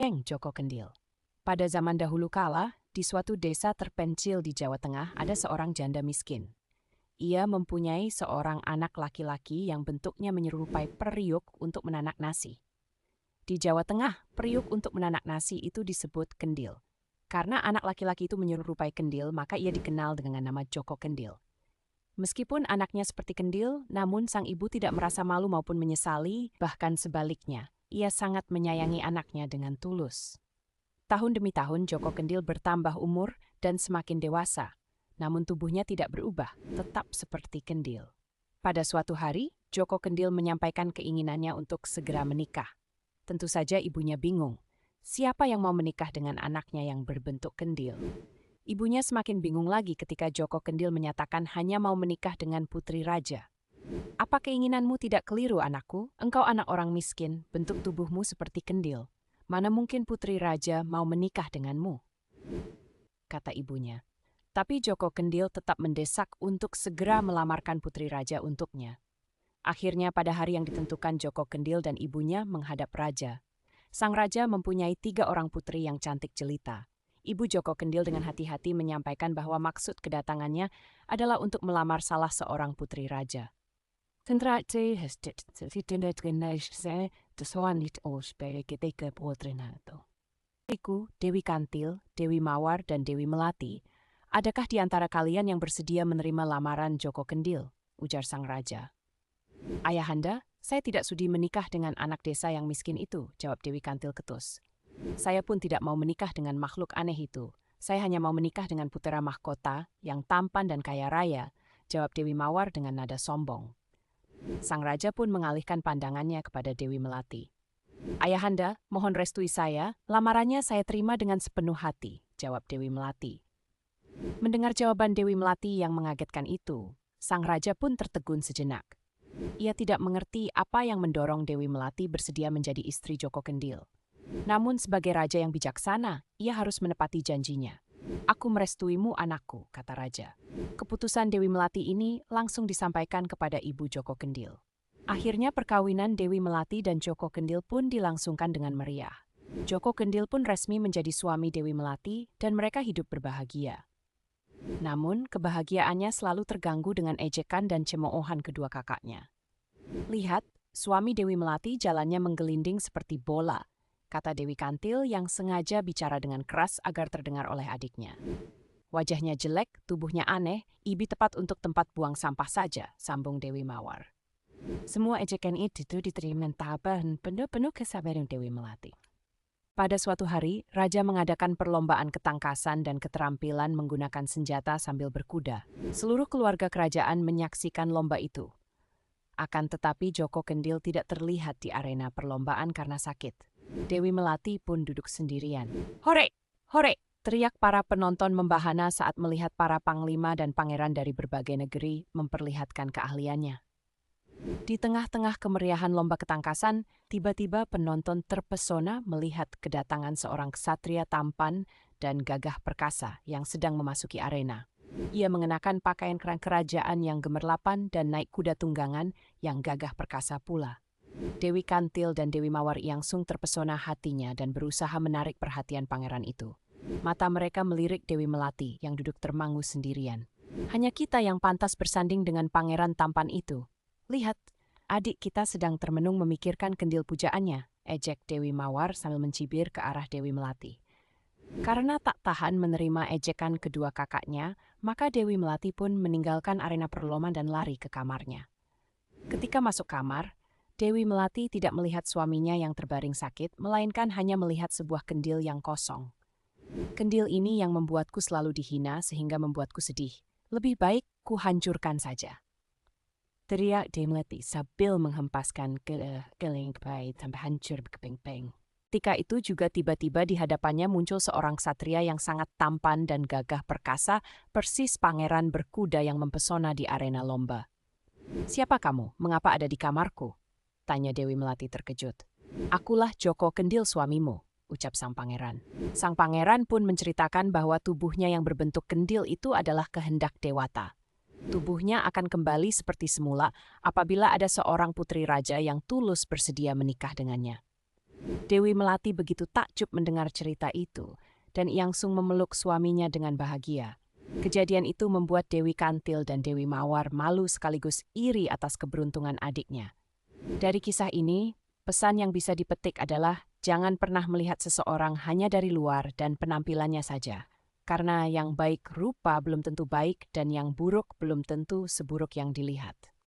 Joko Kendil. Pada zaman dahulu kala, di suatu desa terpencil di Jawa Tengah ada seorang janda miskin. Ia mempunyai seorang anak laki-laki yang bentuknya menyerupai periuk untuk menanak nasi. Di Jawa Tengah, periuk untuk menanak nasi itu disebut kendil. Karena anak laki-laki itu menyerupai kendil, maka ia dikenal dengan nama Joko Kendil. Meskipun anaknya seperti kendil, namun sang ibu tidak merasa malu maupun menyesali, bahkan sebaliknya, ia sangat menyayangi anaknya dengan tulus. Tahun demi tahun Joko Kendil bertambah umur dan semakin dewasa, namun tubuhnya tidak berubah, tetap seperti kendil. Pada suatu hari, Joko Kendil menyampaikan keinginannya untuk segera menikah. Tentu saja ibunya bingung. Siapa yang mau menikah dengan anaknya yang berbentuk kendil? Ibunya semakin bingung lagi ketika Joko Kendil menyatakan hanya mau menikah dengan putri raja. Apa keinginanmu tidak keliru, anakku? Engkau anak orang miskin, bentuk tubuhmu seperti kendil. Mana mungkin putri raja mau menikah denganmu? Kata ibunya. Tapi Joko Kendil tetap mendesak untuk segera melamarkan putri raja untuknya. Akhirnya pada hari yang ditentukan Joko Kendil dan ibunya menghadap raja. Sang raja mempunyai 3 orang putri yang cantik jelita. Ibu Joko Kendil dengan hati-hati menyampaikan bahwa maksud kedatangannya adalah untuk melamar salah seorang putri raja. Dewi Kantil, Dewi Mawar, dan Dewi Melati. Adakah di antara kalian yang bersedia menerima lamaran Joko Kendil? Ujar sang raja. Ayahanda, saya tidak sudi menikah dengan anak desa yang miskin itu, jawab Dewi Kantil ketus. Saya pun tidak mau menikah dengan makhluk aneh itu. Saya hanya mau menikah dengan putera mahkota yang tampan dan kaya raya, jawab Dewi Mawar dengan nada sombong. Sang raja pun mengalihkan pandangannya kepada Dewi Melati. Ayahanda, mohon restui saya, lamarannya saya terima dengan sepenuh hati, jawab Dewi Melati. Mendengar jawaban Dewi Melati yang mengagetkan itu, sang raja pun tertegun sejenak. Ia tidak mengerti apa yang mendorong Dewi Melati bersedia menjadi istri Joko Kendil. Namun sebagai raja yang bijaksana, ia harus menepati janjinya. Aku merestuimu, anakku, kata raja. Keputusan Dewi Melati ini langsung disampaikan kepada ibu Joko Kendil. Akhirnya perkawinan Dewi Melati dan Joko Kendil pun dilangsungkan dengan meriah. Joko Kendil pun resmi menjadi suami Dewi Melati dan mereka hidup berbahagia. Namun, kebahagiaannya selalu terganggu dengan ejekan dan cemoohan kedua kakaknya. Lihat, suami Dewi Melati jalannya menggelinding seperti bola, kata Dewi Kantil yang sengaja bicara dengan keras agar terdengar oleh adiknya. Wajahnya jelek, tubuhnya aneh, ibi tepat untuk tempat buang sampah saja, sambung Dewi Mawar. Semua ejekan itu diterima tabah dan penuh kesabaran Dewi Melati. Pada suatu hari, raja mengadakan perlombaan ketangkasan dan keterampilan menggunakan senjata sambil berkuda. Seluruh keluarga kerajaan menyaksikan lomba itu. Akan tetapi Joko Kendil tidak terlihat di arena perlombaan karena sakit. Dewi Melati pun duduk sendirian. Hore! Hore! Teriak para penonton membahana saat melihat para panglima dan pangeran dari berbagai negeri memperlihatkan keahliannya. Di tengah-tengah kemeriahan lomba ketangkasan, tiba-tiba penonton terpesona melihat kedatangan seorang ksatria tampan dan gagah perkasa yang sedang memasuki arena. Ia mengenakan pakaian kerajaan yang gemerlapan dan naik kuda tunggangan yang gagah perkasa pula. Dewi Kantil dan Dewi Mawar langsung terpesona hatinya dan berusaha menarik perhatian pangeran itu. Mata mereka melirik Dewi Melati yang duduk termangu sendirian. Hanya kita yang pantas bersanding dengan pangeran tampan itu. Lihat, adik kita sedang termenung memikirkan kendil pujaannya, ejek Dewi Mawar sambil mencibir ke arah Dewi Melati. Karena tak tahan menerima ejekan kedua kakaknya, maka Dewi Melati pun meninggalkan arena perlombaan dan lari ke kamarnya. Ketika masuk kamar, Dewi Melati tidak melihat suaminya yang terbaring sakit, melainkan hanya melihat sebuah kendil yang kosong. Kendil ini yang membuatku selalu dihina sehingga membuatku sedih. Lebih baik ku hancurkan saja. Teriak Dewi Melati sambil menghempaskan keling bayi sampai hancur berkeping-ping. Ketika itu juga tiba-tiba di hadapannya muncul seorang ksatria yang sangat tampan dan gagah perkasa, persis pangeran berkuda yang mempesona di arena lomba. Siapa kamu? Mengapa ada di kamarku? Tanya Dewi Melati terkejut. Akulah Joko Kendil suamimu, ucap sang pangeran. Sang pangeran pun menceritakan bahwa tubuhnya yang berbentuk kendil itu adalah kehendak dewata. Tubuhnya akan kembali seperti semula apabila ada seorang putri raja yang tulus bersedia menikah dengannya. Dewi Melati begitu takjub mendengar cerita itu, dan langsung memeluk suaminya dengan bahagia. Kejadian itu membuat Dewi Kantil dan Dewi Mawar malu sekaligus iri atas keberuntungan adiknya. Dari kisah ini, pesan yang bisa dipetik adalah jangan pernah melihat seseorang hanya dari luar dan penampilannya saja. Karena yang baik rupa belum tentu baik dan yang buruk belum tentu seburuk yang dilihat.